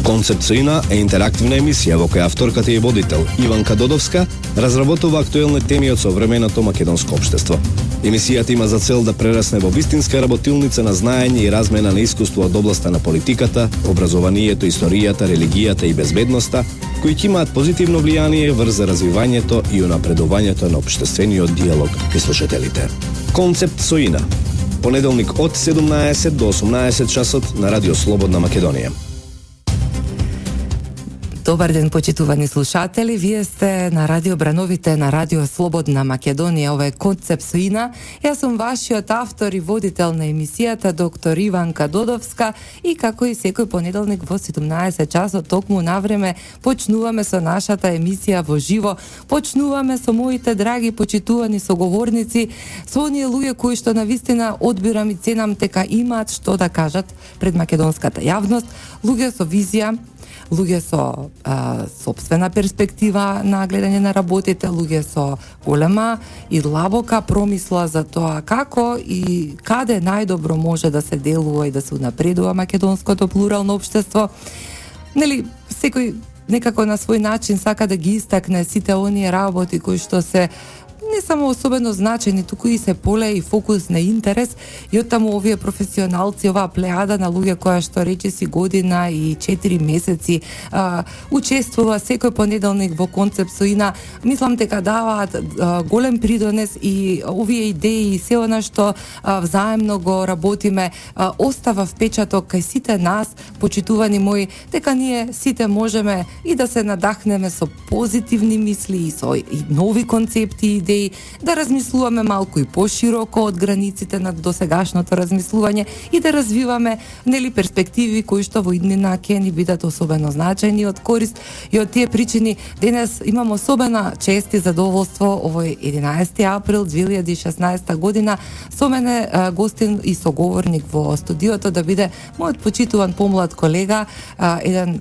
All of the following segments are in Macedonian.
Концепт со Ина е интерактивна емисија во која авторката и водител Иванка Додовска разработува актуелни теми од современото македонско општество. Емисијата има за цел да прерасне во вистинска работилница на знаење и размена на искуство од областа на политиката, образованието, историјата, религијата и безбедноста, кои ќе имаат позитивно влијание врз развивањето и унапредувањето на општествениот диалог кај слушателите. Концепт со Ина. Понеделник од 17 до 18 часот на Радио Слободна Македонија. Добар ден, почитувани слушатели. Вие сте на Радио Брановите на Радио Слободна Македонија. Ова е Концепт со Ина. Јас сум вашиот автор и водител на емисијата доктор Иванка Додовска и како и секој понеделник во 17 часот токму на време почнуваме со нашата емисија во живо. Почнуваме со моите драги почитувани соговорници, со оние луѓе кои што навистина одбирам и ценам дека имаат што да кажат пред македонската јавност, луѓе со визија, луѓе со собствена перспектива на гледање на работите, луѓе со голема и длабока промисла за тоа како и каде најдобро може да се делува и да се унапредува македонското плурално општество. Нели, секој некако на свој начин сака да ги истакне сите оние работи кои што се не само особено значени, туку и се поле и фокус на интерес и оттаму овие професионалци, оваа плејада на луѓе која што речиси година и 4 месеци учествува секој понеделник во Концепт со Ина, мислам дека даваат голем придонес и овие идеи и се она што взаемно го работиме остава впечаток кај сите нас, почитувани мои, дека ние сите можеме и да се надахнеме со позитивни мисли и со и нови концепти и идеи, да размислуваме малку и пошироко од границите на досегашното размислување и да развиваме нели перспективи кои што во иднина ќе ни бидат особено значајни од корист и од тие причини денес имам особена чест и задоволство овој 11 април 2016 година со мене гостин и соговорник во студиото да биде мојот почитуван помлад колега, еден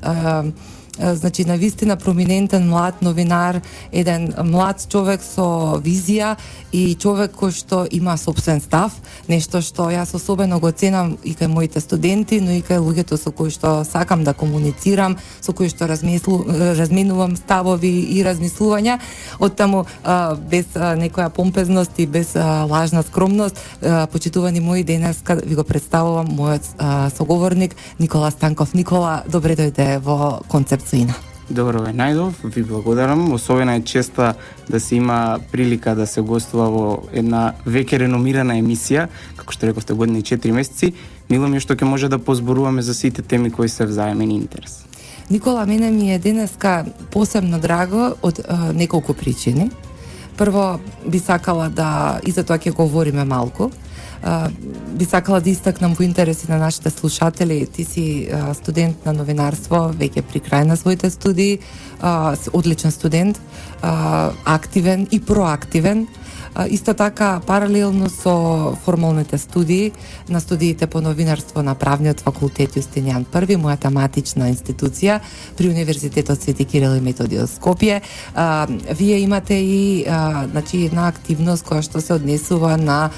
значи навистина проминентен млад новинар, еден млад човек со визија и човек кој што има собствен став, нешто што јас особено го ценам и кај моите студенти, но и кај луѓето со кои што сакам да комуницирам, со кои што разменувам ставови и размислувања. Оттаму без некоја помпезност и без лажна скромност, почитувани мои, денес ви го представувам мојот соговорник Никола Станков. Никола, добре дојде во Концепт со Ина. Добро ве најдов, ви благодарам. Особена е честа да се има прилика да се гостува во една веќе реномирана емисија, како што рековте година и 4 месеци. Мило ми е што ќе може да позборуваме за сите теми кои се взаемен интерес. Никола, мене ми е денеска посебно драго од неколку причини. Прво, би сакала да, и за тоа ќе говориме малку, би сакала да истакнам во интереси на нашите слушатели. Ти си студент на новинарство, веќе при крај на своите студии, одличен студент, активен и проактивен. Исто така, паралелно со формалните студии, на студиите по новинарство на Правниот факултет Јустинијан I, мојата матична институција при Универзитетот Свети Кирил и Методиј од Скопје, вие имате и значи една активност која што се однесува на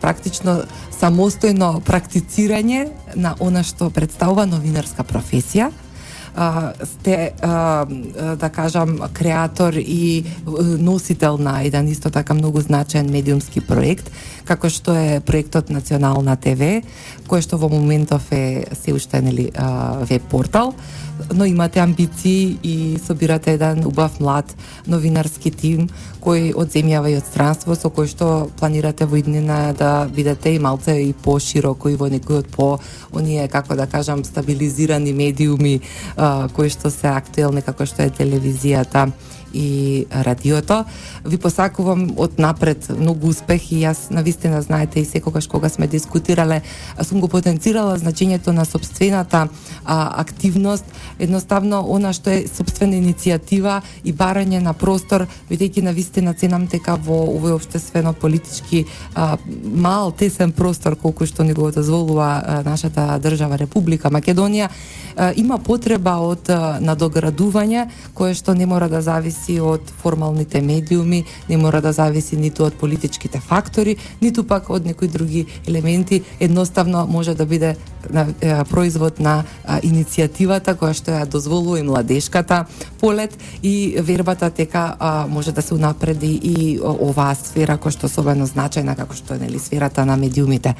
практично самостојно практицирање на она што представува новинарска професија. Сте, да кажам, креатор и носител на еден исто така многу значаен медиумски проект, како што е проектот Национална ТВ, кој што во моментов е се уште нели веб портал, но имате амбиции и собирате еден убав млад новинарски тим кој од земјава и од странство, со кој што планирате во иднина да бидете и малце и пошироко и во некој од по оние, како да кажам, стабилизирани медиуми кои што се актуелни, како што е телевизијата и радиото. Ви посакувам од напред многу успех и јас навистина знаете и секогаш кога сме дискутирале сум го потенцирала значењето на собствената активност, едноставно она што е собствена иницијатива и барање на простор, бидејќи навистина ценам дека во овој општествено политички мал тесен простор колку што ни го дозволува нашата држава Република Македонија, има потреба од надоградување кое што не мора да зависи од формалните медиуми, не мора да зависи ниту од политичките фактори, ниту пак од некои други елементи, едноставно може да биде производ на иницијативата која што ја дозволува и младешката полет и вербата дека може да се унапреди и оваа сфера која што особено значајна како што е сферата на медиумите.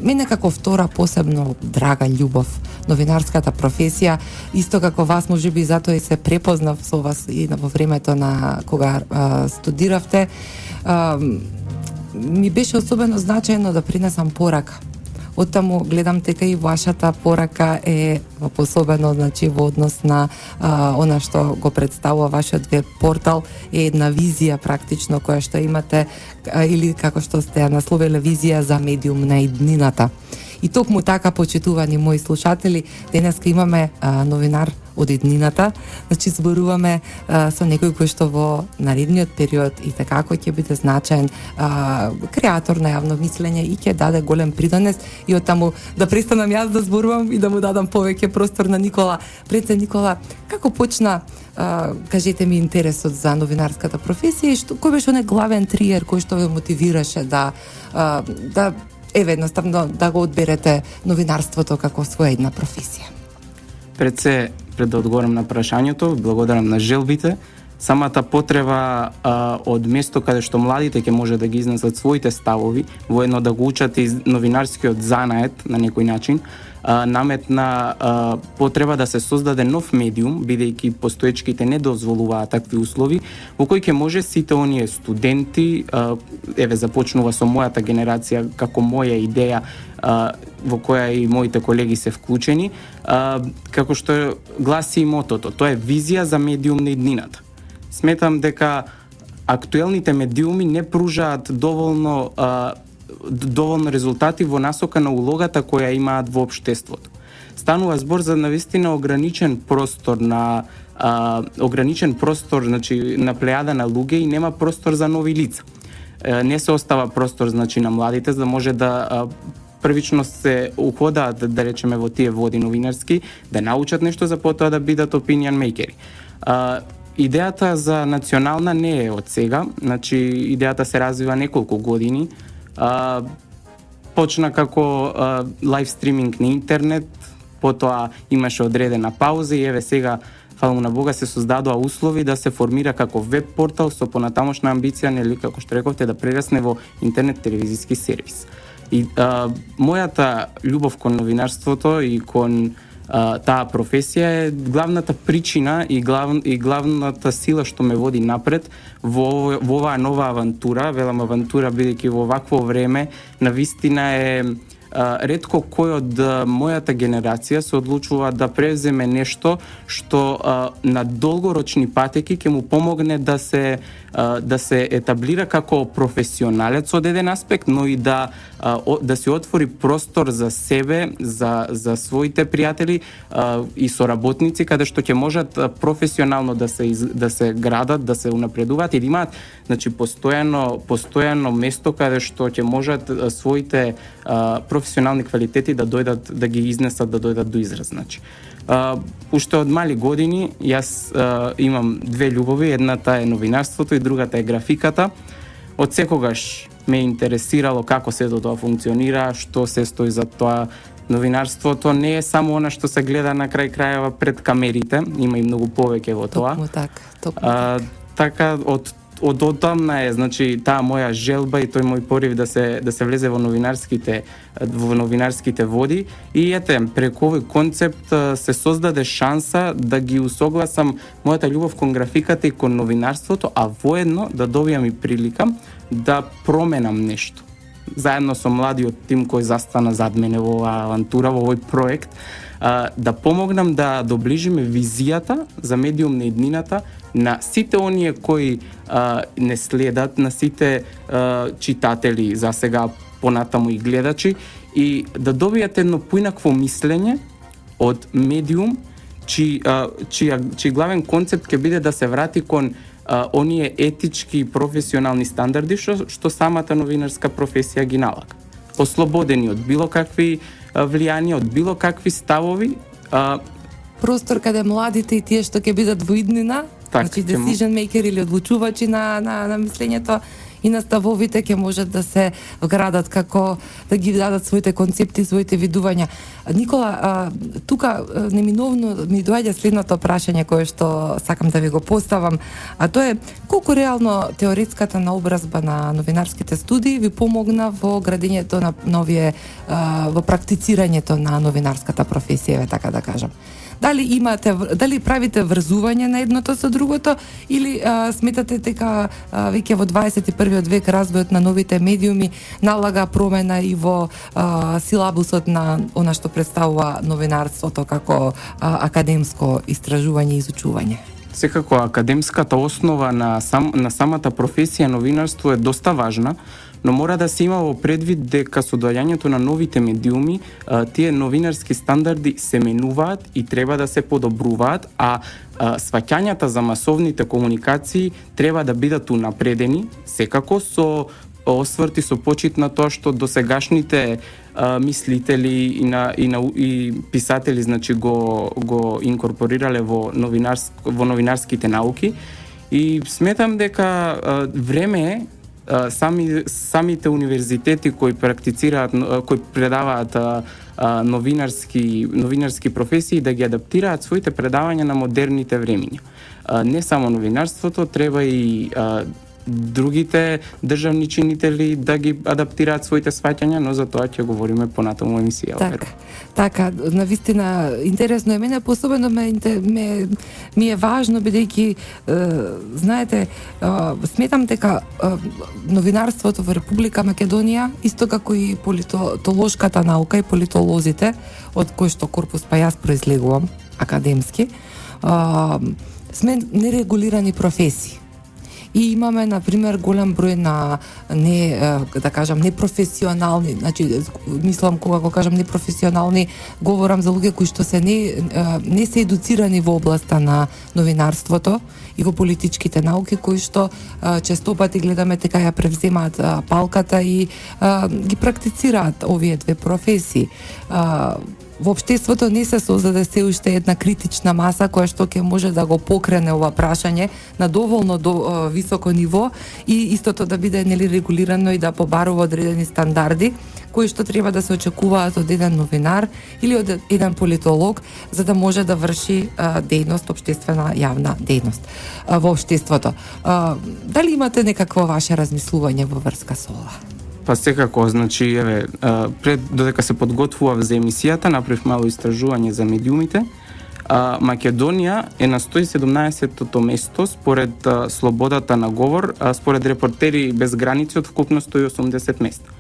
Мене како втора посебно драга љубов новинарската професија, исто како вас, можеби затоа и се препознав со вас и во времето на кога студиравте, ми беше особено значајно да принесам порака. Оттаму гледам дека и вашата порака е посебено, значи, во однос на она што го представува вашиот веб портал, е една визија практично која што имате, или како што сте ја насловиле, визија за медиум на иднината. И токму така, почитувани мои слушатели, денеска имаме новинар од иднината, значи зборуваме со некој кој што во наредниот период и така ќе биде значаен креатор на јавно мислење и ќе даде голем придонес. И оттаму да престанам јас да зборувам и да му дадам повеќе простор на Никола. Пред се, Никола, како почна, кажете ми, интересот за новинарската професија и кој беше оној главен триер кој што ве мотивираше да едноставно да го одберете новинарството како своја една професија? Пред да одговорам на прашањето, благодарам на желбите. Самата потреба од место каде што младите ќе може да ги изнесат своите ставови, воедно да го учат и новинарскиот занает на некој начин, наметна потреба да се создаде нов медиум, бидејќи постоечките не дозволуваат такви услови, во кој ќе може сите оние студенти, започнува со мојата генерација како моја идеја, во која и моите колеги се вклучени, како што гласи и мотото, тоа е визија за медиум на иднината. Сметам дека актуелните медиуми не пружаат доволно резултати во насока на улогата која имаат во општеството. Станува збор за навистина ограничен простор, значи на плејада на луѓе и нема простор за нови лица. Не се остава простор, значи, на младите за да може да првично се уходаат, да речеме, во тие води новинарски, да научат нешто за потоа да бидат opinion makeri. Идејата за национална не е од сега, значи идејата се развива неколку години. Почна како лайв стриминг на интернет, потоа имаше одредена пауза и еве сега, фала му на Бога, се создадоа услови да се формира како веб портал со понатамошна амбиција, нели, како што рековте, да прерасне во интернет телевизиски сервис. И мојата љубов кон новинарството и кон таа професија е главната причина и главната сила што ме води напред во оваа нова авантура. Велам авантура бидејќи во вакво време навистина е ретко кој од мојата генерација се одлучува да превземе нешто што на долгорочни патеки ќе му помогне да се етаблира како професионалец од еден аспект, но и да се отвори простор за себе, за своите пријатели и соработници, каде што ќе можат професионално да се градат, да се унапредуваат и да имаат, значи, постојано место каде што ќе можат своите професионални квалитети да дојдат, да ги изнесат, да дојдат до израз. Значи, уште од мали години јас имам две љубови, едната е новинарството и другата е графиката. Од секогаш ме интересирало како сето тоа функционира, што се стои за тоа. Новинарството не е само она што се гледа на крај крајава пред камерите, има и многу повеќе во тоа. Токму така. Така, од одамна е, значи, таа моја желба и тој мој порив да се влезе во новинарските води и ете, преку овој концепт се создаде шанса да ги усогласам мојата љубов кон графиката и кон новинарството, а воедно да добијам и прилика да променам нешто. Заедно со младиот тим кој застана зад мене во оваа авантура, во овој проект, да помогнам да доближиме визијата за медиум на иднината на сите оние кои не следат, на сите читатели за сега, понатаму и гледачи, и да добијат едно поинакво мислење од медиум чиј главен концепт ќе биде да се врати кон оние етички и професионални стандарди што самата новинарска професија ги налага. Ослободени од било какви влијанија, од било какви ставови. Простор каде младите и тие што ќе бидат во иднина, значи decision maker или одлучувачи на мислењето, и наставовите ќе можат да се вградат како да ги дадат своите концепти, своите видувања. Никола, тука неминовно ми доаѓа следното прашање кое што сакам да ви го поставам, а тоа е колку реално теоретската наобразба на новинарските студии ви помогна во градењето на овие во практицирањето на новинарската професија, така да кажам. Дали правите врзување на едното со другото или сметате дека веќе во 21 век развојот на новите медиуми налага промена и во силабусот на она што представува новинарството како академско истражување и изучување? Секако академската основа на самата професија новинарство е доста важна, но мора да се има во предвид дека со доаѓањето на новите медиуми, тие новинарски стандарди се менуваат и треба да се подобруваат, а сваќањата за масовните комуникации треба да бидат унапредени, секако со осврти со почит на тоа што досегашните мислители и писатели, значи го инкорпорирале во новинарските науки, и сметам дека време е самите универзитети кои практицираат, кои предаваат новинарски професии да ги адаптираат своите предавања на модерните времиња. Не само новинарството, треба и другите државни чинители да ги адаптираат своите сваќања, но за тоа ќе говориме понатаму емисија. Така, навистина интересно е. Мене посебено ми е важно, бидејќи знаете, сметам дека новинарството во Република Македонија, исто како и политолошката наука и политолозите, од кои што корпус па јас произлегувам академски, сме нерегулирани професии. И имаме, например, голем број на непрофесионални, значи, мислам, кога го кажам непрофесионални, говорам за луѓе кои што се не се едуцирани во областа на новинарството и во политичките науки, кои што честопати гледаме дека ја превземаат палката и ги практицираат овие две професии. Во општеството не се создаде се уште една критична маса која што ќе може да го покрене ова прашање на доволно високо ниво и истото да биде регулирано и да побарува одредени стандарди кои што треба да се очекуваат од еден новинар или од еден политолог за да може да врши дејност, општествена јавна дејност во општеството. Дали имате некакво ваше размислување во врска со ова? Па секако, значи, пред додека се подготвував за емисијата, направив мало истражување за медиумите. Македонија е на 117-тото место според слободата на говор, според Репортери без граници од вкупно 180 места.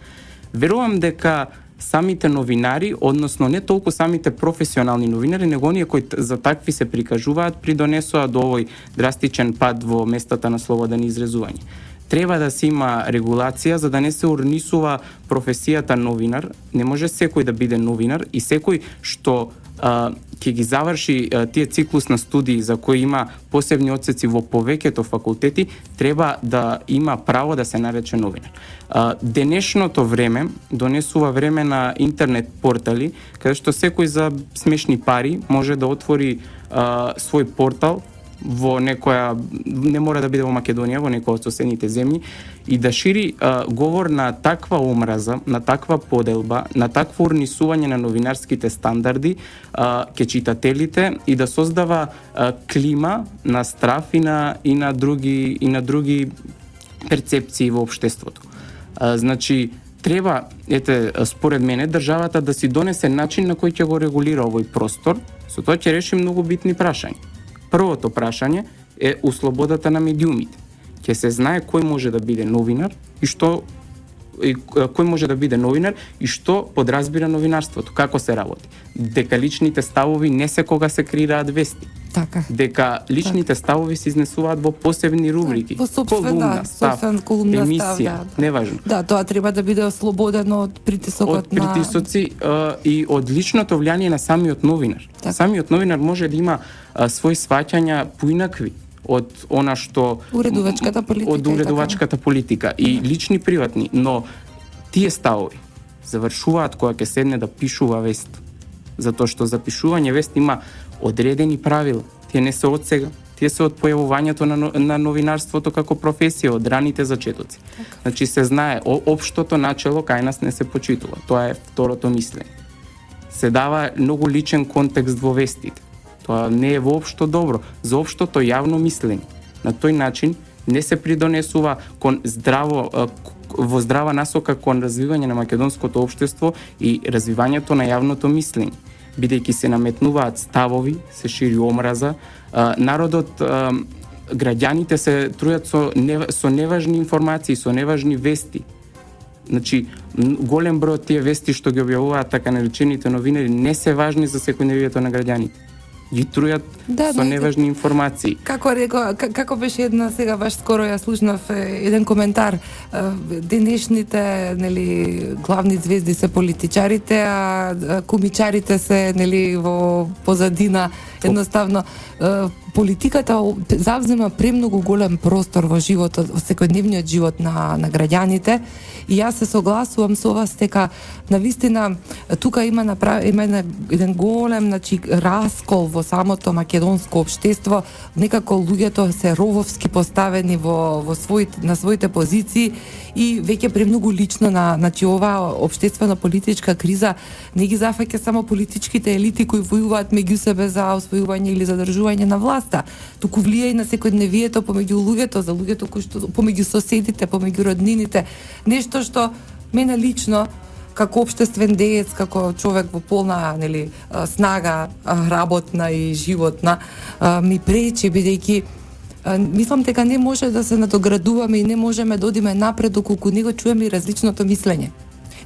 Верувам дека самите новинари, односно не толку самите професионални новинари, него оние кои за такви се прикажуваат, придонесоа до овој драстичен пад во местата на слободен изразување. Треба да се има регулација за да не се урнисува професијата новинар. Не може секој да биде новинар и секој што ќе ги заврши тие циклус на студии за кои има посебни одсеци во повеќето факултети, треба да има право да се нарече новинар. Денешното време донесува време на интернет портали, каде што секој за смешни пари може да отвори свој портал во некоја, не мора да биде во Македонија, во некоја од соседните земји, и да шири говор на таква омраза, на таква поделба, на такво урнисување на новинарските стандарди ке читателите и да создава клима на страф и на други перцепции во општеството. Значи, треба, според мене, државата да си донесе начин на кој ќе го регулира овој простор, со тоа ќе реши многу битни прашања. Првото прашање е у слободата на медиумите. Ќе се знае кој може да биде новинар и кој може да биде новинар и што подразбира новинарството, како се работи. Дека личните ставови не секога се креираат вести. Така. Дека личните ставови се изнесуваат во посебни рубрики. Во собствена колумна емисија, неважно. Да, тоа треба да биде ослободено од притисокот на... Од притисоци и од личното влијание на самиот новинар. Так. Самиот новинар може да има свои сваќања поинакви од она што од уредувачката политика и лични приватни, но тие ставови завршуваат кога ќе седне да пишува вест. Затоа што за пишување вест има одредени правила. Тие не се од сега. Тие се од појавувањето на новинарството како професија од раните зачетоци. Значи се знае општото начело кај нас не се почитува. Тоа е второто мислење. Се дава многу личен контекст во вестите. Тоа не е воопшто добро за општото јавно мислење. На тој начин не се придонесува кон во здрава насока кон развивање на македонското општество и развивањето на јавното мислење. Бидејќи се наметнуваат ставови, се шири омраза, народот, граѓаните се трујат со неважни информации, со неважни вести. Значи, голем број од тие вести што ги објавуваат така наречените новинари не се важни за секојдневието на граѓаните. Ги трујат со неважни информации. Како беше една сега баш скоро ја слушнав еден коментар, денешните главни звезди се политичарите, а кумичарите се во позадина. Едноставно политиката завзема премногу голем простор во животот, во секојдневниот живот на граѓаните. И јас се согласувам со вас дека навистина тука има еден голем раскол во самото македонско општество. Некако луѓето се рововски поставени на своите позиции и веќе премногу лично на оваа општествено-политичка криза не ги зафаќа само политичките елити кои војуваат меѓу себе за освојување или задржување на власта, туку влија и на секојдневието помеѓу луѓето, за луѓето кои што помеѓу соседите, помеѓу роднините, нешто што мене лично како општествен деец, како човек во полна снага работна и животна ми пречи, бидејќи мислам дека не може да се надоградуваме и не можеме да одиме напред доколку не го чуеме и различното мислење.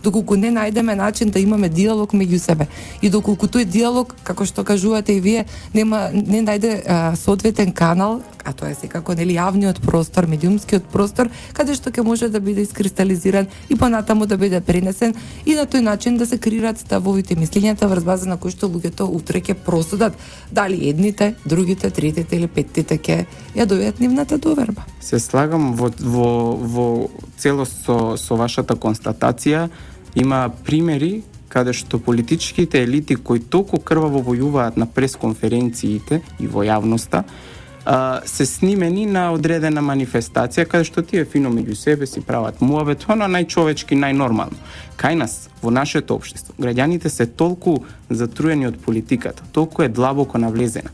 Доколку не најдеме начин да имаме диалог меѓу себе. И доколку тој диалог, како што кажувате и вие, не најде соодветен канал, а тоа е секако јавниот простор, медиумскиот простор, каде што ќе може да биде искристализиран и понатаму да биде пренесен и на тој начин да се креираат ставовите, мислењата врз база на кои што луѓето утре ќе просудат дали едните, другите, третите или петтите ќе ја дојдат нивната доверба. Се слагам во целост со вашата констатација. Има примери каде што политичките елити кои толку крваво војуваат на пресконференциите и во јавноста, се снимени на одредена манифестација каде што тие фино меѓу себе си прават муабет, она најчовечки, најнормално. Кај нас, во нашето општество, граѓаните се толку затруени од политиката, толку е длабоко навлезена.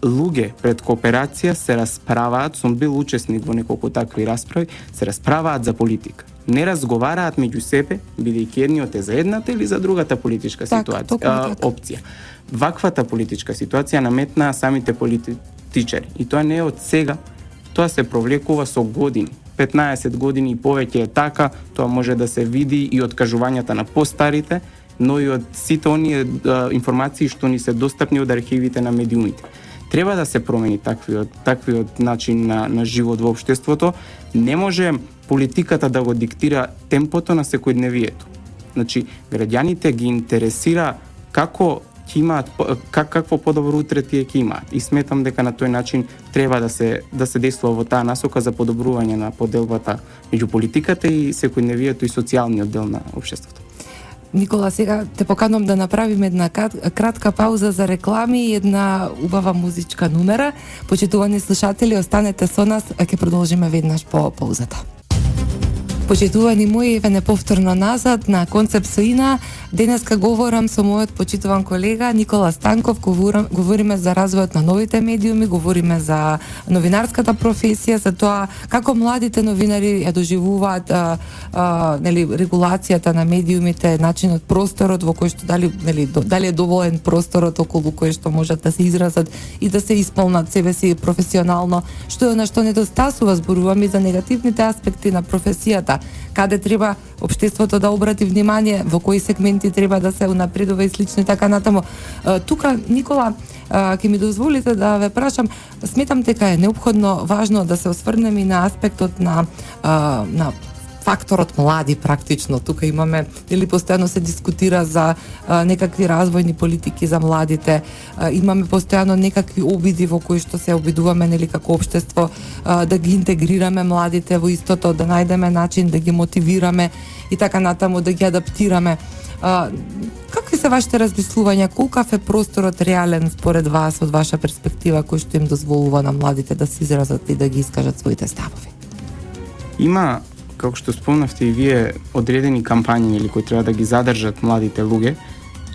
Луѓе пред кооперација се расправаат, сум бил учесник во неколку такви расправи, се расправаат за политика. Не разговараат меѓу себе, бидејќи едниот е за едната или за другата политичка ситуација, опција. Ваквата политичка ситуација наметнаа самите политичари. И тоа не е од сега, тоа се провлекува со години. 15 години и повеќе е така, тоа може да се види и од кажувањата на постарите, но и од сите оние информации што ни се достапни од архивите на медиумите. Треба да се промени таквиот начин на живот во општеството. Не може политиката да го диктира темпото на секојдневието. Значи, граѓаните ги интересира како ќе имаат, какво подобро утре тие ќе имаат. И сметам дека на тој начин треба да се действува во таа насока за подобрување на поделбата меѓу политиката и секојдневието и социјалниот дел на општеството. Никола, сега те поканувам да направиме една кратка пауза за реклами и една убава музичка номера. Почитувани слушатели, останете со нас, а ќе продолжиме веднаш по паузата. Почитувани мои, еве неповторно назад на Концепт со Ина. Денеска говорам со мојот почитуван колега Никола Станков, говориме за развојот на новите медиуми, говориме за новинарската професија, за тоа како младите новинари ја доживуваат регулацијата на медиумите, начинот, просторот во кој што дали е доволен просторот околу кој што можат да се изразат и да се исполнат себе си професионално, што е на што недостасува. Зборуваме за негативните аспекти на професијата, каде треба општеството да обрати внимание, во кои сегменти треба да се унапредува и слично и така натаму. Тука, Никола, ќе ми дозволите да ве прашам, сметам дека е неопходно важно да се осврнеме и на аспектот на факторот млади практично. Тука имаме, или постојано се дискутира за некакви развојни политики за младите, имаме постојано некакви обиди во кои што се обидуваме како општество да ги интегрираме младите во истото, да најдеме начин да ги мотивираме и така натаму, да ги адаптираме. Какви се вашите размислувања? Колкав е просторот реален според вас, од ваша перспектива, кој што им дозволува на младите да се изразат и да ги искажат своите ставови? Има, како што спомнавте и вие, одредени кампањи или кои треба да ги задржат младите луѓе,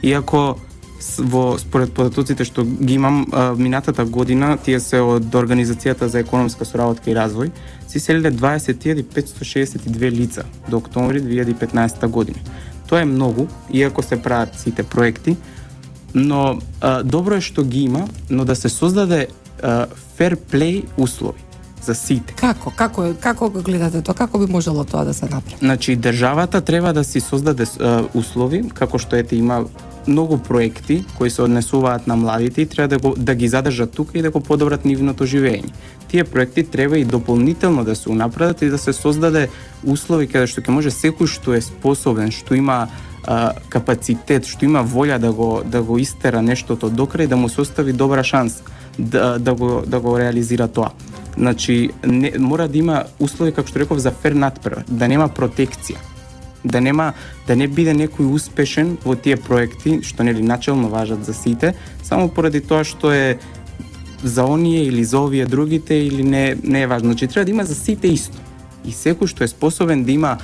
иако според податоците што ги имам минатата година, тие се од Организацијата за економска соработка и развој, се иселиле 20.562 лица до октомври 2015 година. Тоа е многу, иако се прават сите проекти, но добро е што ги има, но да се создаде fair play услови за сите. Како го гледате тоа? Како би можело тоа да се направи? Значи, државата треба да си создаде услови, како што ете има многу проекти кои се однесуваат на младите и треба да ги задржат тука и да го подобрат нивното живење. Тие проекти треба и дополнително да се унапредат и да се создаде услови каде што ќе може секој што е способен, што има капацитет, што има волја да го истера нештото до крај, да му се остави добра шанса да го реализира тоа. Значи, мора да има услови, како што реков, за фер надпревар, да нема протекција. Да не биде некој успешен во тие проекти, што нели начелно важат за сите, само поради тоа што е за оние или за овие другите или не е важно. Значи, треба да има за сите исто. И секој што е способен да има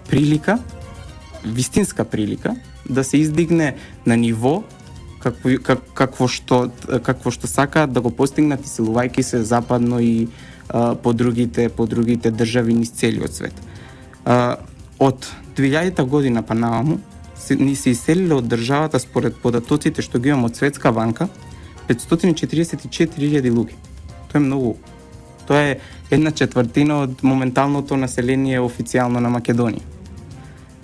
прилика, вистинска прилика, да се издигне на ниво какво што сакаат да го постигнат, силувајќи се западно и по другите држави низ целиот свет. Од 2000 година па наваму ни се иселиле од државата според податоците што ги имам од Светска банка 544.000 луѓе. Тоа е многу. Тоа е 1/4 од моменталното население официјално на Македонија.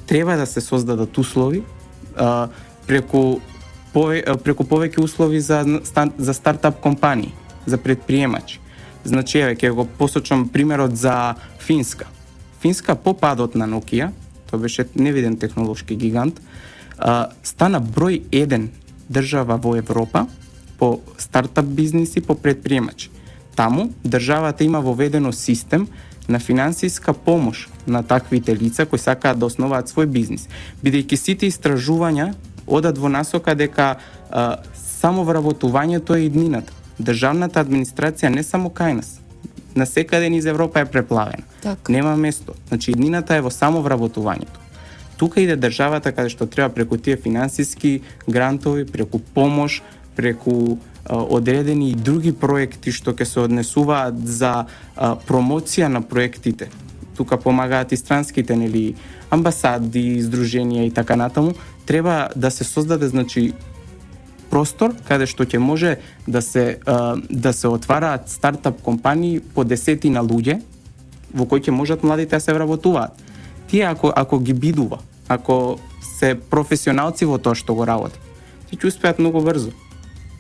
Треба да се создадат услови преку повеќе услови за стартап компании, за предприемачи. Значи, ќе го посочам примерот за Финска. Финска по падот на Nokia, тоа беше невиден технолошки гигант, стана број 1 држава во Европа по стартап бизниси, по предприемачи. Таму државата има воведено систем на финансиска помош на таквите лица кои сакаат да основаат свој бизнис, бидејќи сите истражувања одат во насока дека само вработувањето е иднината. Државната администрација не само кај нас, на секаде низ Европа е преплавена. Так. Нема место. Значи, иднината е во само вработувањето. Тука иде државата каде што треба преку тие финансиски грантови, преку помош, преку одредени и други проекти што ќе се однесуваат за промоција на проектите. Тука помагаат и странските амбасади, издруженија и така натаму. Треба да се создаде, значи, простор каде што ќе може да се отвараат стартап компании по десетина луѓе во кои ќе можат младите да се вработуваат. Тие ако ги бидува, ако се професионалци во тоа што го работат, тие ќе успеат многу брзо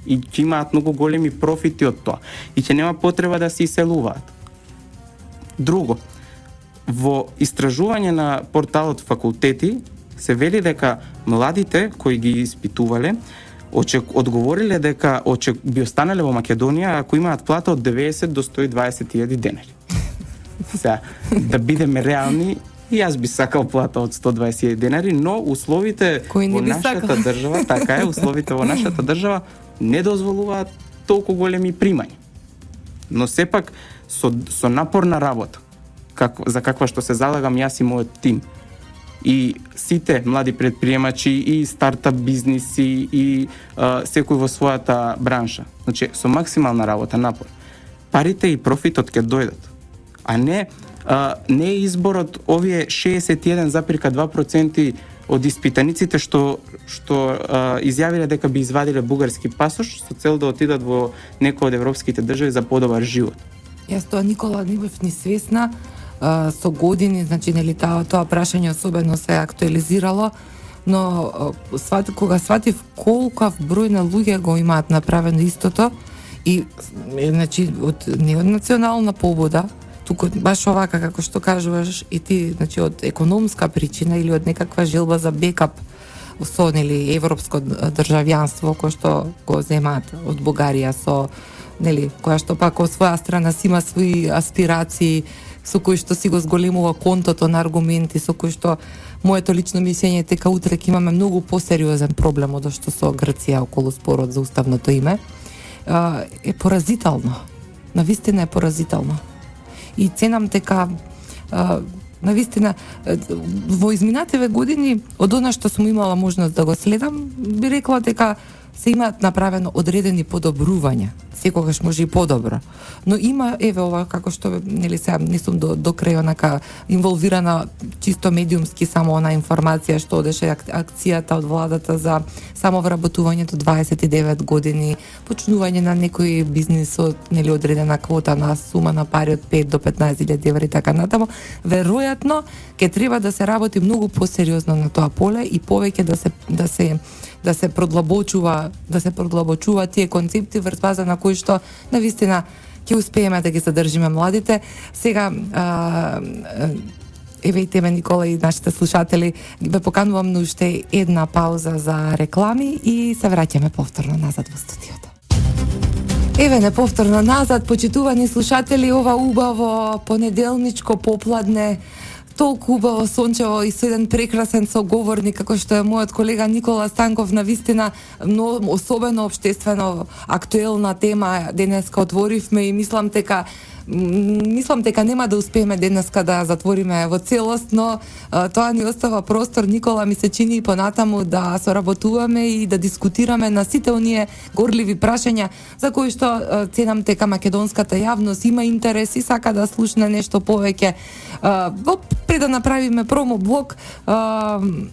и ќе имаат многу големи профити од тоа и ќе нема потреба да се иселуваат. Друго, во истражување на порталот Факултети се вели дека младите кои ги испитувале одговориле дека би останале во Македонија ако имаат плата од 90 до 120.000 денари. Сега, да бидеме реални, и јас би сакал плата од 120.000 денари, но условите во нашата држава, така е, условите во нашата држава не дозволуваат толку големи примања. Но сепак со напорна работа, за каква што се залагам јас и мојот тим, и сите млади предприемачи и стартап бизниси и секој во својата бранша. Значи, со максимална работа, напор, парите и профитот ќе дојдат. А не е изборот овие 61,2% од испитаниците што изјавиле дека би извадиле бугарски пасош со цел да отидат во некој од европските држави за подобар живот. Јас тоа никола не бев ни свесна. Со години, значи, нели тоа прашање особено се актуализирало, но кога сватив колкав број на луѓе го имаат направено истото и значи не од национална побуда, туку баш овака како што кажуваш и ти, значи од економска причина или од некаква желба за бекап со нели европско државјанство кој што го земаат од Бугарија со нели која што пак од своја страна си има своји аспирации со кој што си го зголемува контото на аргументи, со кој што моето лично мислење е дека утре ќе имаме многу посериозен проблем од што со Грција околу спорот за уставното име, е поразително. Навистина е поразително. И ценам дека навистина во изминативе години од она што сум имала можност да го следам, би рекла дека се имаат направено одредени подобрувања. Секогаш може и подобро. Но има, еве ова, како што, нели сега не сум до крај онака инволвирана чисто медиумски само она информација што одеше акцијата од владата за самовработување до 29 години, почнување на некој бизнис од, нели, одредена квота на сума на пари од 5 до 15.000 евра и така натаму. Веројатно ќе треба да се работи многу посериозно на тоа поле и повеќе да се продлабочува тие концепти врз база на кои што навистина ќе успееме да ги задржиме младите. Сега еве и тебе, Никола, и нашите слушатели, ве поканувам на уште една пауза за реклами и се враќаме повторно назад во студиото. Еве неповторно назад, почитувани слушатели, ова убаво понеделничко попладне, толку убаво сончево и со еден прекрасен соговорник како што е мојот колега Никола Станков, навистина особено општествено актуелна тема денеска отворивме и мислам дека нема да успееме денеска да затвориме во целост, но тоа ни остава простор, Никола, ми се чини и понатаму да соработуваме и да дискутираме на сите оние горливи прашања за кои што ценам дека македонската јавност има интерес и сака да слушне нешто повеќе. Пред да направиме промо блок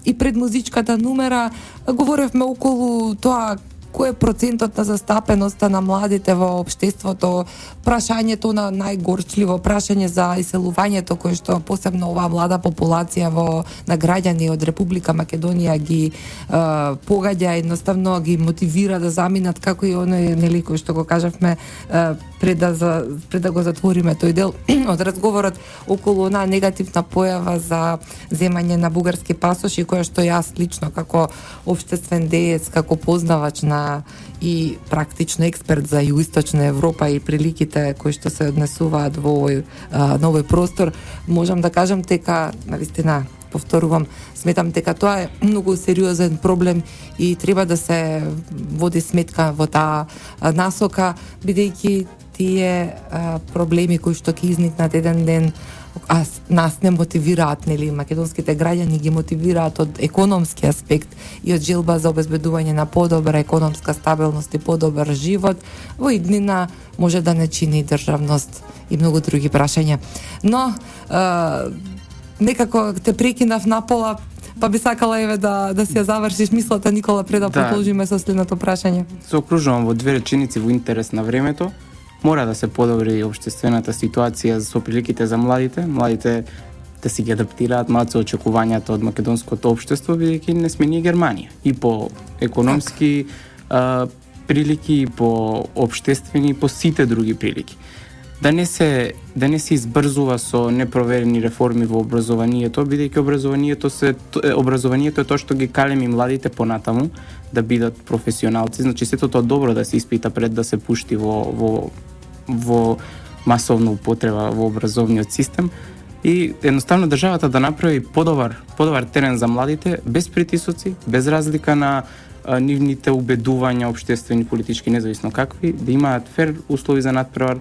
и пред музичката numera говоревме околу тоа кој е процентот на застапеноста на младите во општеството, прашањето на најгорчливо прашање за иселувањето кое што посебно оваа млада популација на граѓани од Република Македонија ги погаѓа, едноставно ги мотивира да заминат, како и оној, нели, кој што го кажавме пред да го затвориме тој дел од разговорот околу онаа негативна појава за земање на бугарски пасоши, која што јас лично како општествен деец, како познавач на и практично експерт за југоисточна Европа и приликите кои што се однесуваат во овој новој простор, можам да кажам дека навистина, повторувам, сметам дека тоа е многу сериозен проблем и треба да се води сметка во таа насока, бидејќи тие проблеми кои што ќе изникнат еден ден нас не мотивираат, нели, македонските граѓани ги мотивираат од економски аспект и од желба за обезбедување на подобра економска стабилност и подобар живот, во иднина може да не чини државност и многу други прашања. Но некако те прекинав напола, па би сакала еве да си ја завршиш мислата, Никола, пред да продолжиме со следното прашање. Се окружувам во две реченици во интерес на времето. Мора да се подобри општествената ситуација со приликите за младите. Младите да си ги адаптираат малку очекувањата од македонското општество, бидејќи не сме ние Германија. И по економски прилики, и по општествени, и по сите други прилики. Да не се избрзува со непроверени реформи во образованието, бидејќи образованието е тоа што ги калеми младите понатаму да бидат професионалци. Значи сето тоа добро да се испита пред да се пушти во масовна употреба во образовниот систем и едноставно државата да направи подобар терен за младите, без притисоци, без разлика на нивните убедувања, општествени, политички, независно какви, да имаат фер услови за надпревар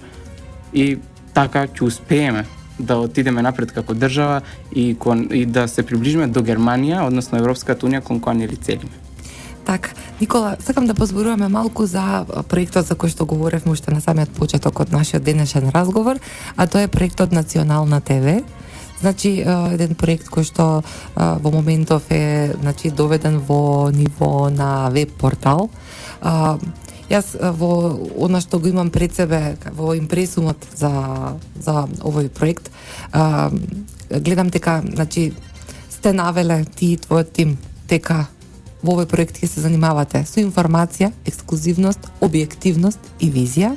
и така ќе успееме да отидеме напред како држава и да се приближиме до Германија, односно Европската унија кон која ни целиме. Така, Никола, сакам да позборуваме малку за проектот за кој што говоревме уште на самиот почеток од нашиот денешен разговор, а тоа е проектот Национална ТВ. Значи, еден проект кој што во моментов е, значи, доведен во ниво на веб портал. Јас во она што го имам пред себе во импресумот за овој проект, гледам дека, значи, сте навеле ти и твојот тим дека во овој проект ќе се занимавате со информација, ексклузивност, објективност и визија.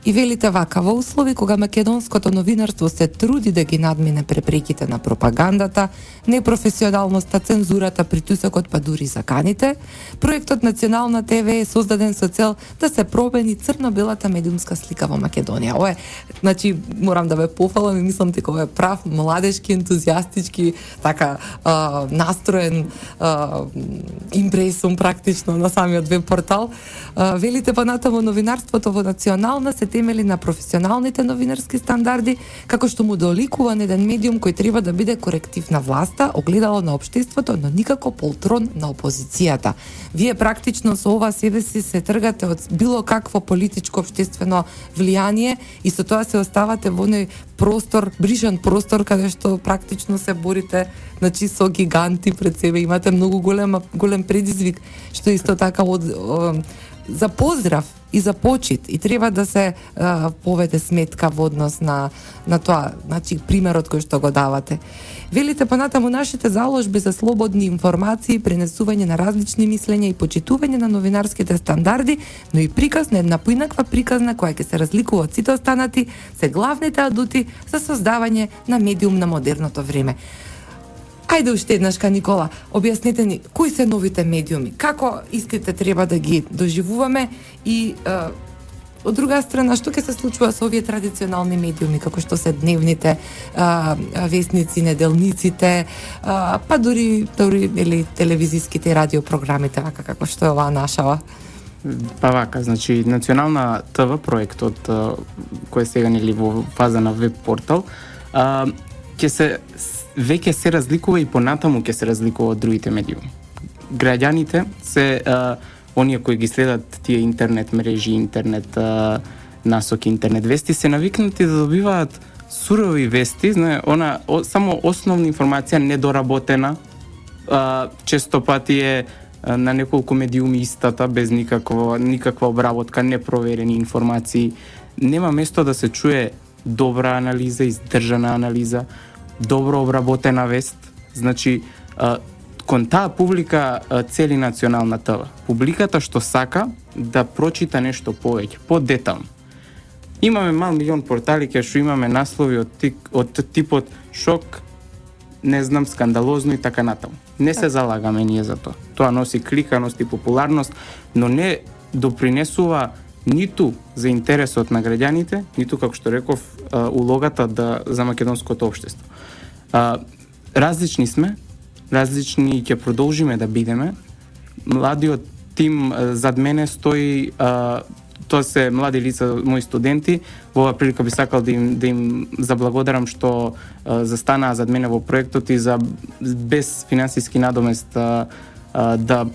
И велите вака, во услови кога македонското новинарство се труди да ги надмине препреките на пропагандата, непрофесионалноста, цензурата, притисокот, па дури заканите, проектот Национална ТВ е создаден со цел да се промени црно-белата медиумска слика во Македонија. Ова е, значи, морам да ве пофалам и мислам дека ова е прав, младешки, ентузијастички, така, настроен импресум практично на самиот веб портал. Велите понатаму новинарството во Национална се темели на професионалните новинарски стандарди, како што му доликува на еден медиум кој треба да биде коректив на власта, огледало на општеството, но никако полтрон на опозицијата. Вие практично со ова себе си се тргате од било какво политичко општествено влијание и со тоа се оставате во оној простор, брижан простор, каде што практично се борите, значи, со гиганти пред себе. Имате многу голем предизвик, што исто така за поздрав и за почит, и треба да се поведе сметка во однос на тоа, значи, примерот кој што го давате. Велите понатаму нашите заложби за слободни информации, пренесување на различни мислења и почитување на новинарските стандарди, но и приказ на една поинаква приказна која ќе се разликува од сите останати, се главните адути за создавање на медиум на модерното време. Ајде уште еднаш, Никола, објаснете ни кои се новите медиуми, како истите треба да ги доживуваме и од друга страна што ќе се случува со овие традиционални медиуми, како што се дневните весници, неделниците, па дури или телевизиските и радиопрограмите, вака како што е оваа нашава. Па вака, значи Национална ТВ проектот кој е сега нели во фаза на веб портал, ќе се веќе се разликува и понатаму ќе се разликува од другите медиуми. Граѓаните се оние кои ги следат тие интернет мрежи, интернет насоки, интернет вести, се навикнати да добиваат сурови вести, само основна информација недоработена, често пати е на неколку медиуми истата, без никаква обработка, непроверени информации. Нема место да се чуе добра анализа, издржана анализа, добро обработена вест. Значи, кон таа публика цели Национална ТВ. Публиката што сака да прочита нешто повеќе, подетално. Имаме мал милион портали кај што имаме наслови од типот шок, не знам, скандалозно и така натаму. Не се залагаме ние за тоа. Тоа носи кликаност и популарност, но не допринесува ниту за интересот на граѓаните, ниту, како што реков, улогата за македонското општество. Различни сме, различни ќе продолжиме да бидеме. Младиот тим зад мене стои, тоа се млади лица, мои студенти. Во оваа прилика би сакал да им заблагодарам што застанаа зад мене во проектот и за без финансиски надомест да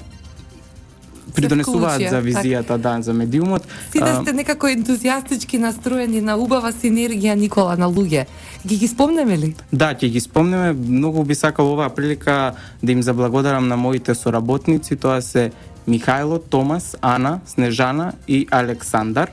придонесуваат за визијата, за медиумот. Сите сте некако ентузијастички настроени на убава синергија, Никола, на луѓе. Ги спомнеме ли? Да, ќе ги спомнеме. Многу би сакал оваа прилика да им заблагодарам на моите соработници. Тоа се Михајло, Томас, Ана, Снежана и Александар,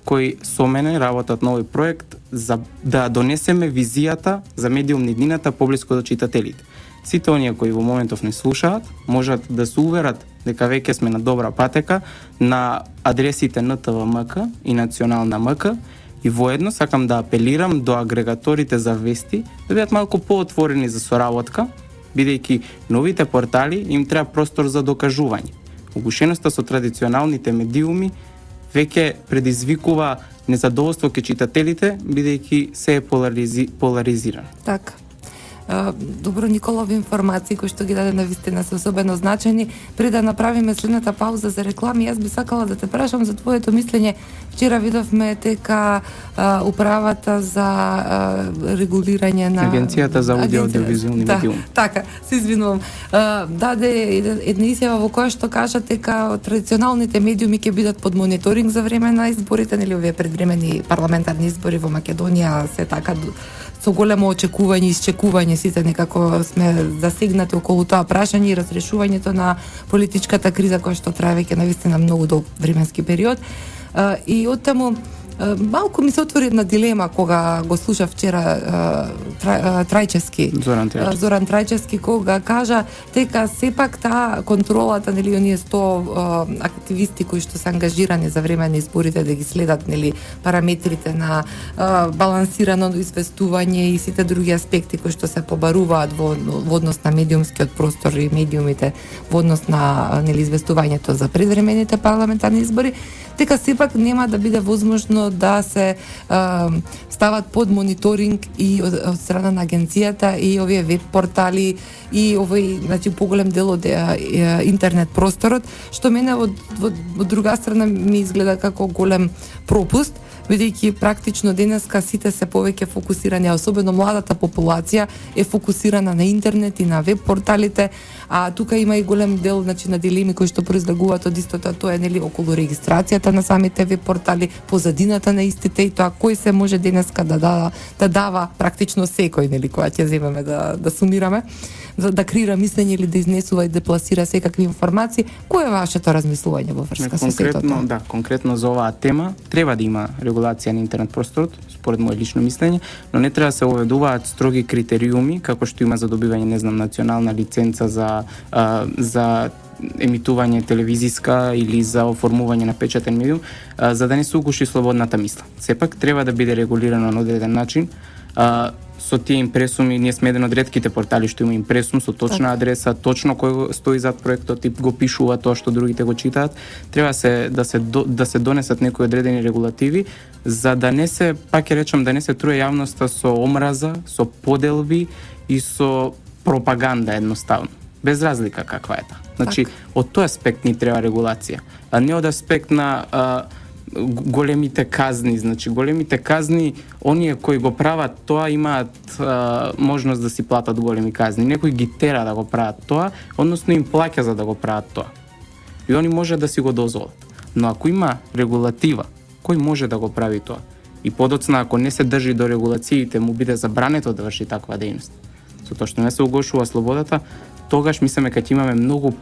кои со мене работат на овој проект за да донесеме визијата за медиум на иднината поблиску до читателите. Сите оние кои во моментов не слушаат, можат да се уверат дека веќе сме на добра патека на адресите НТВ.мк и Национална МК, и воедно сакам да апелирам до агрегаторите за вести да бидат малку поотворени за соработка, бидејќи новите портали им треба простор за докажување. Угушеноста со традиционалните медиуми веќе предизвикува незадоволство кај читателите, бидејќи се е поларизиран. Така. Добро, Николови информации кои што ги даде навистина се особено значени. Пред да направиме следната пауза за реклами, јас би сакала да те прашам за твоето мислење. Вчера видовме дека управата за регулирање на Агенцијата за аудиовизуални медиуми. Така, се извинувам. Даде една изјава во која што кажа дека традиционалните медиуми ќе бидат под мониторинг за време на изборите, нели овие предвремени парламентарни избори во Македонија се така со големо очекување и исчекување, сите некако сме засегнати околу тоа прашање и разрешувањето на политичката криза која што трае веќе навистина многу долг временски период. И оттаму малку ми се отвори една дилема кога го слушав вчера Трајчевски. Зоран Трајчевски кога кажа дека сепак таа контролата, нели, оние 100 активисти кои што се ангажирани за време на изборите да ги следат, нели, параметрите на балансирано известување и сите други аспекти кои што се побаруваат во однос на медиумскиот простор и медиумите во однос на, нели, известувањето за предвремените парламентарни избори, дека сепак нема да биде возможно да се стават под мониторинг и од страна на агенцијата и овие веб портали и овој, значи, поголем дел од интернет просторот, што мене од друга страна ми изгледа како голем пропуст, бидејќи практично денеска сите се повеќе фокусирани, особено младата популација е фокусирана на интернет и на веб порталите, а тука има и голем дел, значи, на дилеми кои што произлегуваат од истото, тоа е, нели, околу регистрацијата на самите веб портали, позадината на истите и тоа кој се може денеска да дава практично секој, нели, кога ќе земеме да сумираме, да креира мислење или да изнесува и да пласира секакви информации. Кој е вашето размислување во врска со сето тоа? Да, конкретно за оваа тема треба да има регулација на интернет просторот, според моје лично мислење, но не треба да се оведуваат строги критериуми како што има за добивање, не знам, национална лиценца за емитување телевизиска или за оформување на печатен медиум, за да не се угуши слободната мисла. Сепак треба да биде регулирано на одреден начин. Со тие импресуми, ние сме еден од ретките портали што има импресум со точна адреса, точно кој стои зад проектот и го пишува тоа што другите го читаат. Треба да се донесат некои одредени регулативи за да не се, пак ќе речам, да не се труе јавноста со омраза, со поделби и со пропаганда едноставно. Без разлика каква е таа. Значи, од тој аспект ни треба регулација, а не од аспект на големите казни. Значи, големите казни, оние кои го прават тоа имаат можност да си платат големи казни. Некој ги тера да го прават тоа, односно им плаќа за да го прават тоа. И они може да си го дозволат. Но ако има регулатива, кој може да го прави тоа? И подоцна, ако не се држи до регулациите, му биде забрането да врши таква дејност. Затоа што не се угошува слободата, тогаш мислиме дека имаме многу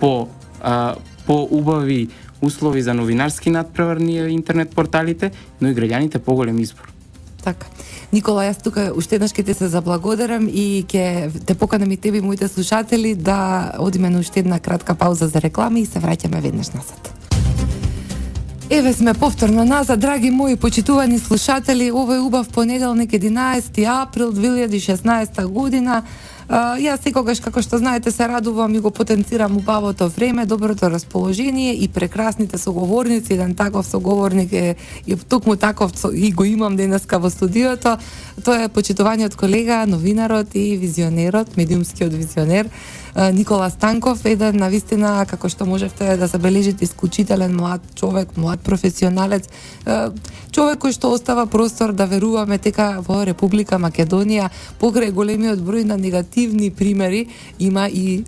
по-убави услови за новинарски надпревар ние интернет порталите, но и граѓаните поголем избор. Така. Никола, јас тука уште еднаш ќе ти се заблагодарам и ќе те поканам и тебе и моите слушатели да одиме на уште една кратка пауза за реклами и се враќаме веднаш назад. Еве сме повторно назад, драги мои почитувани слушатели. Овој убав понеделник, 11 април 2016 година. Јас секогаш, како што знаете, се радувам и го потенцирам убавото време, доброто расположение и прекрасните соговорници. Еден таков соговорник е токму таков и го имам денеска во студиото. Тоа е почитуваниот колега, новинарот и визионерот, медиумскиот визионер Никола Станков, еден навистина, како што можевте да забележите, исклучителен млад човек, млад професионалец, човек кој што остава простор да веруваме дека во Република Македонија, покрај големиот број на негативни примери, има и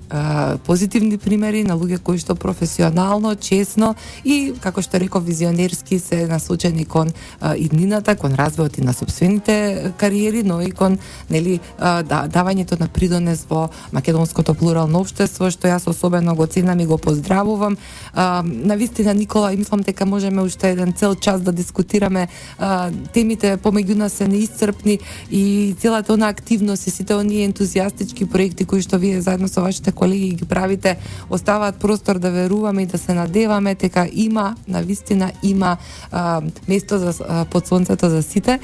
позитивни примери на луѓе кои што професионално, честно и, како што реков, визионерски се насочени кон иднината, кон развојот и на собствените кариери, но и кон, нели, давањето на придонес во македонското плурално општество, што јас особено го ценам и го поздравувам. Навистина, Никола, и мислам дека можеме уште еден цел час да дискутираме. Темите помеѓу нас се неисцрпни и целата она активност и сите оние ентузијастички проекти кои што вие заедно со вашите колеги ги правите, оставаат простор да веруваме и да се надеваме дека има, навистина има место за под сонцето за сите.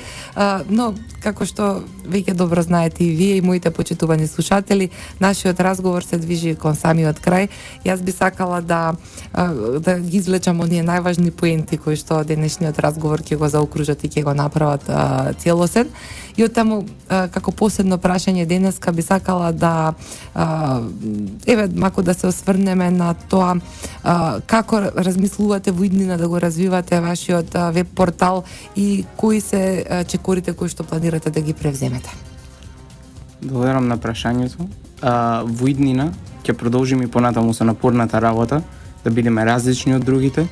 Но како што веќе добро знаете и вие и моите почитувани слушатели, нашиот разговор се движи кон самиот крај. Јас би сакала да ги извлечам оние најважни поенти кои што денешниот разговор ќе го заокружат и ќе го направат целосен. И оттаму, како последно прашање денеска, би сакала да еве мако да се осврнеме на тоа како размислувате во иднина да го развивате вашиот веб портал и кои се чекорите кои што планирате да ги превземете. Благодарам на прашањето. Во иднина ќе продолжиме и понатаму со напорната работа, да бидеме различни од другите.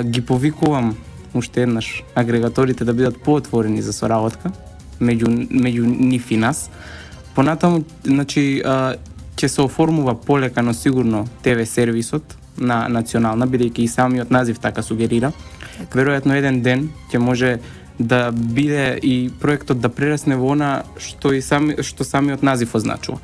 Ги повикувам уште еднаш агрегаторите да бидат поотворени за соработка меѓу нив и нас. Понатаму, значи, ќе се оформува полека, но сигурно ТВ сервисот на национална, бидејќи и самиот назив така сугерира. веројатно еден ден ќе може да биде и проектот да прерасне во она што самиот назив означува.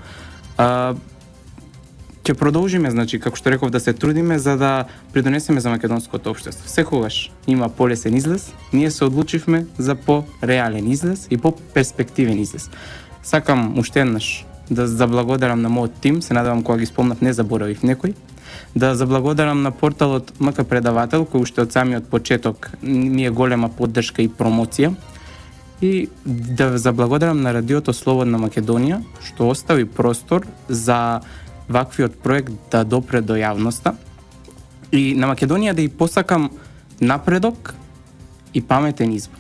Ќе продолжиме, значи, како што реков, да се трудиме за да придонесеме за македонското општество. Секогаш има полесен излез, ние се одлучивме за по-реален излез и по-перспективен излез. Сакам уште еднаш да заблагодарам на мојот тим, се надевам кога ги спомнав не заборавив некој, да заблагодарам на порталот МК Предавател, кој уште од самиот почеток ми е голема поддршка и промоција, и да заблагодарам на Радиото Слободна Македонија, што остави простор за ваквиот проект да допре до јавноста, и на Македонија да ја посакам напредок и паметен избор.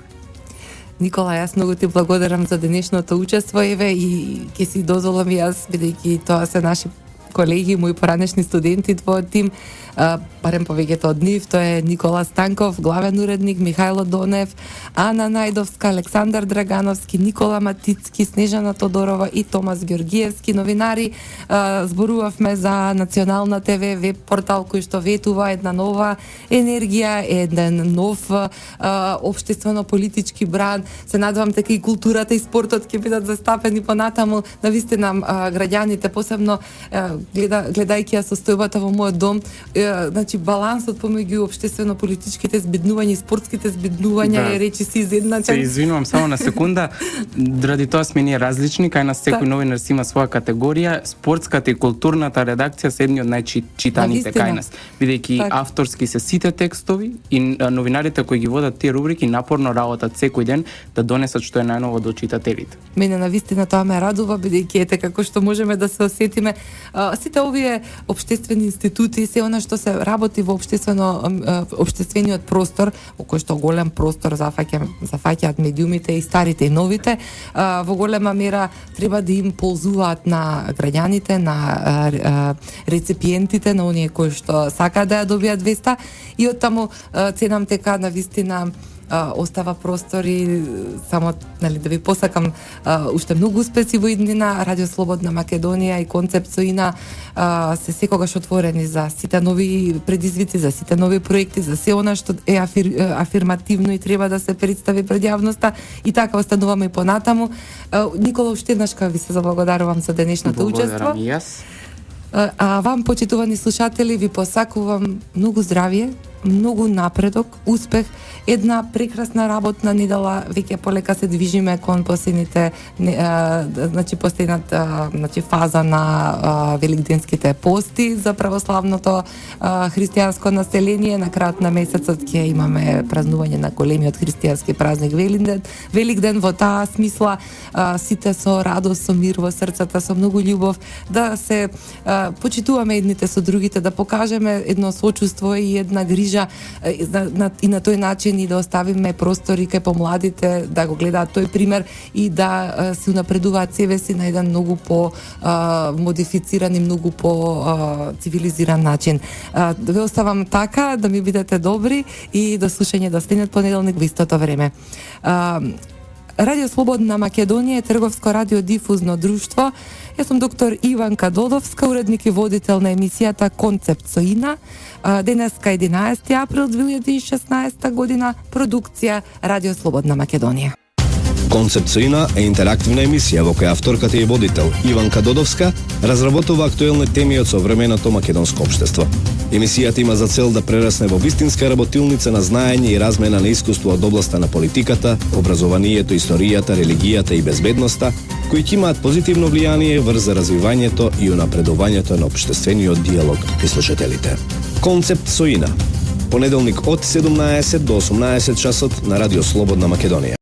Никола, јас многу ти благодарам за денешното учество, еве, и ќе си дозволам и јас, бидејќи тоа се наши колеги, мои поранешни студенти, твојот тим, барем повеќето од нив, тоа е Никола Станков, главен уредник, Михајло Донев, Ана Најдовска, Александар Драгановски, Никола Матицки, Снежана Тодорова и Томас Ѓоргиевски, новинари. Зборувавме за Национална ТВ, веб портал кој што ветува една нова енергија, еден нов општествено-политички бран. Се надевам дека и културата и спортот ќе бидат застапени понатаму. Навистина граѓаните, посебно гледајќи ја состојбата во мојот дом, значи балансот помеѓу општествено-политичките збиднувања и спортските збиднувања е речиси изедначен. Се извинувам само на секунда, ради тоа сме ние различни, кај нас секој новинар си има своја категорија, спортската и културната редакција се едни од најчитаните кај нас, бидејќи авторски се сите текстови и новинарите кои ги водат тие рубрики напорно работат секој ден да донесат што е најново до читателите. Мене навистина тоа ме радува, бидејќи ете како што можеме да се осетиме сите овие општествени институти, се она што се работи во општествениот простор, во кој што голем простор зафаќаат медиумите и старите и новите, во голема мера треба да им ползуваат на граѓаните, на реципиентите, на оние кои што сакаат да ја добијат веста, и оттаму ценам дека навистина остава простор и само да ви посакам уште многу успеси во иднина. Радио Слободна Македонија и Концепт Соина се секогаш отворени за сите нови предизвици, за сите нови проекти, за се она што е афирмативно и треба да се представи пред јавноста, и така остануваме и понатаму. Никола, уште еднаш ви се заблагодарувам за денешното учество. Благодарам и јас. А вам, почитувани слушатели, ви посакувам многу здравје, многу напредок, успех, една прекрасна работна недела. Веќе полека се движиме кон последните фаза на великденските пости за православното христијанско население. На крајот на месецот ќе имаме празнување на големиот христијански празник Великден. Во таа смисла сите со радост, со мир во срцата, со многу љубов да се почитуваме едните со другите, да покажеме едно сочувство и една грижа и на тој начин и да оставиме простори кај помладите да го гледаат тој пример и да се унапредуваат себе си на еден многу по модифициран и многу по цивилизиран начин. Да ве оставам така, да ми бидете добри и до слушање до следниот понеделник во истото време. Радио Слободна Македонија е трговско радиодифузно друштво. Јас сум доктор Иванка Додовска, уредник и водител на емисијата Концепт Соина. Денеска 11 април 2016 година, продукција Радио Слободна Македонија. Концепт Соина е интерактивна емисија во која авторката и водител Иванка Додовска разработува актуелни теми од современото македонско општество. Емисијата има за цел да прерасне во вистинска работилница на знаење и размена на искуство од областа на политиката, образованието, историјата, религијата и безбедноста, кои ќе имаат позитивно влијание врз развивањето и унапредувањето на општествениот диалог и слушателите. Концепт Соина. Понеделник од 17 до 18 часот на Радио Слободна Македонија.